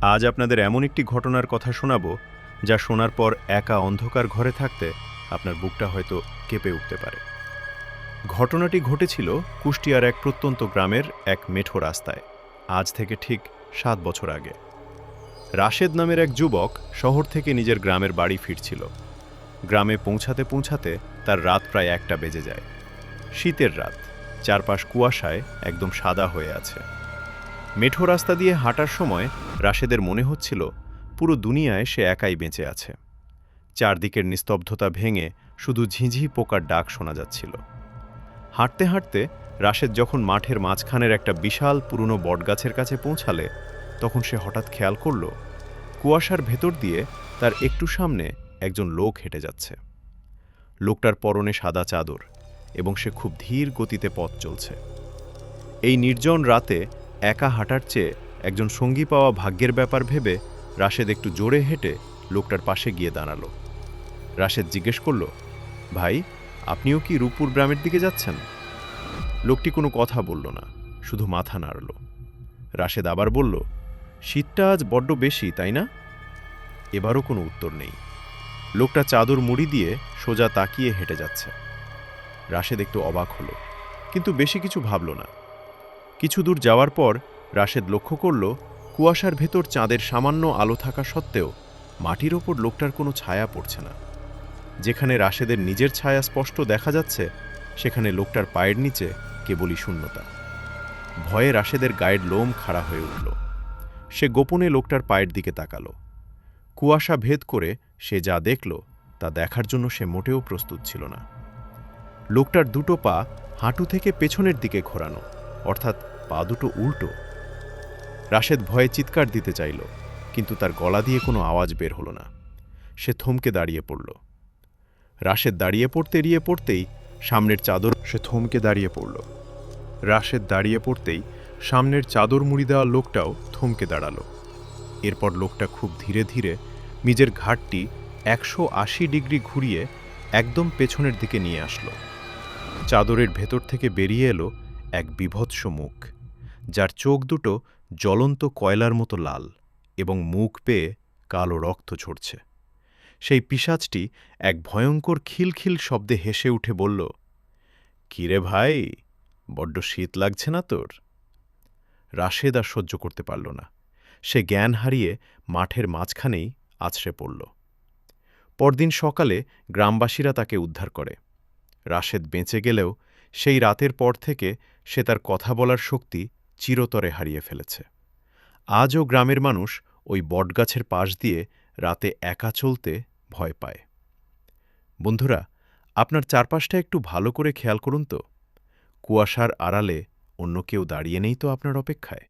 আজ আপনাদের এমন একটি ঘটনার কথা শোনাব যা শোনার পর একা অন্ধকার ঘরে থাকতে আপনার বুকটা হয়তো কেঁপে উঠতে পারে। ঘটনাটি ঘটেছিল কুষ্টিয়ার এক প্রত্যন্ত গ্রামের এক মেঠো রাস্তায়, আজ থেকে ঠিক ৭ বছর আগে। রাশেদ নামের এক যুবক শহর থেকে নিজের গ্রামের বাড়ি ফিরছিল। গ্রামে পৌঁছাতে পৌঁছাতে তার রাত প্রায় ১টা বেজে যায়। শীতের রাত, চারপাশ কুয়াশায় একদম সাদা হয়ে আছে। মেঠো রাস্তা দিয়ে হাঁটার সময় রাশেদের মনে হচ্ছিল পুরো দুনিয়ায় সে একাই বেঁচে আছে। চারদিকের নিস্তব্ধতা ভেঙে শুধু ঝিঁঝি পোকার ডাক শোনা যাচ্ছিল। হাঁটতে হাঁটতে রাশেদ যখন মাঠের মাঝখানের একটা বিশাল পুরনো বটগাছের কাছে পৌঁছালে, তখন সে হঠাৎ খেয়াল করল কুয়াশার ভেতর দিয়ে তার একটু সামনে একজন লোক হেঁটে যাচ্ছে। লোকটার পরনে সাদা চাদর এবং সে খুব ধীর গতিতে পথ চলছে। এই নির্জন রাতে একা হাঁটার চেয়ে একজন সঙ্গী পাওয়া ভাগ্যের ব্যাপার ভেবে রাশেদ একটু জোরে হেঁটে লোকটার পাশে গিয়ে দাঁড়াল। রাশেদ জিজ্ঞেস করল, ভাই, আপনিও কি রূপপুর গ্রামের দিকে যাচ্ছেন? লোকটি কোনো কথা বলল না, শুধু মাথা নাড়ল। রাশেদ আবার বলল, শীতটা আজ বড্ড বেশি, তাই না? এবারও কোনো উত্তর নেই। লোকটা চাদর মুড়ি দিয়ে সোজা তাকিয়ে হেঁটে যাচ্ছে। রাশেদ একটু অবাক হল, কিন্তু বেশি কিছু ভাবল না। কিছু দূর যাওয়ার পর রাশেদ লক্ষ্য করল কুয়াশার ভেতর চাঁদের সামান্য আলো থাকা সত্ত্বেও মাটির ওপর লোকটার কোনো ছায়া পড়ছে না। যেখানে রাশেদের নিজের ছায়া স্পষ্ট দেখা যাচ্ছে, সেখানে লোকটার পায়ের নিচে কেবলই শূন্যতা। ভয়ে রাশেদের গায়ের লোম খাড়া হয়ে উঠল। সে গোপনে লোকটার পায়ের দিকে তাকাল। কুয়াশা ভেদ করে সে যা দেখল তা দেখার জন্য সে মোটেও প্রস্তুত ছিল না। লোকটার দুটো পা হাঁটু থেকে পেছনের দিকে ঘোরানো, অর্থাৎ পা দুটো উল্টো। রাশেদ ভয়ে চিৎকার দিতে চাইল, কিন্তু তার গলা দিয়ে কোনো আওয়াজ বের হল না। সে থমকে দাঁড়িয়ে পড়ল। রাশেদ দাঁড়িয়ে পড়তেই সামনের চাদর মুড়ি দেওয়া লোকটাও থমকে দাঁড়াল। এরপর লোকটা খুব ধীরে ধীরে নিজের ঘাড়টি ১৮০ ডিগ্রি ঘুরিয়ে একদম পেছনের দিকে নিয়ে আসলো। চাদরের ভেতর থেকে বেরিয়ে এলো এক বীভৎস মুখ, যার চোখ দুটো জ্বলন্ত কয়লার মতো লাল এবং মুখ বেয়ে কালো রক্ত ঝরছে। সেই পিশাচটি এক ভয়ঙ্কর খিলখিল শব্দে হেসে উঠে বলল, কিরে ভাই, বড্ড শীত লাগছে না তোর? রাশেদ আর সহ্য করতে পারল না। সে জ্ঞান হারিয়ে মাঠের মাঝখানেই আছড়ে পড়ল। পরদিন সকালে গ্রামবাসীরা তাকে উদ্ধার করে। রাশেদ বেঁচে গেলেও সেই রাতের পর থেকে সে তার কথা বলার শক্তি চিরতরে হারিয়ে ফেলেছে। আজও গ্রামের মানুষ ওই বটগাছের পাশ দিয়ে রাতে একা চলতে ভয় পায়। বন্ধুরা, আপনার চারপাশটা একটু ভালো করে খেয়াল করুন তো। কুয়াশার আড়ালে অন্য কেউ দাঁড়িয়ে নেই তো আপনার অপেক্ষায়?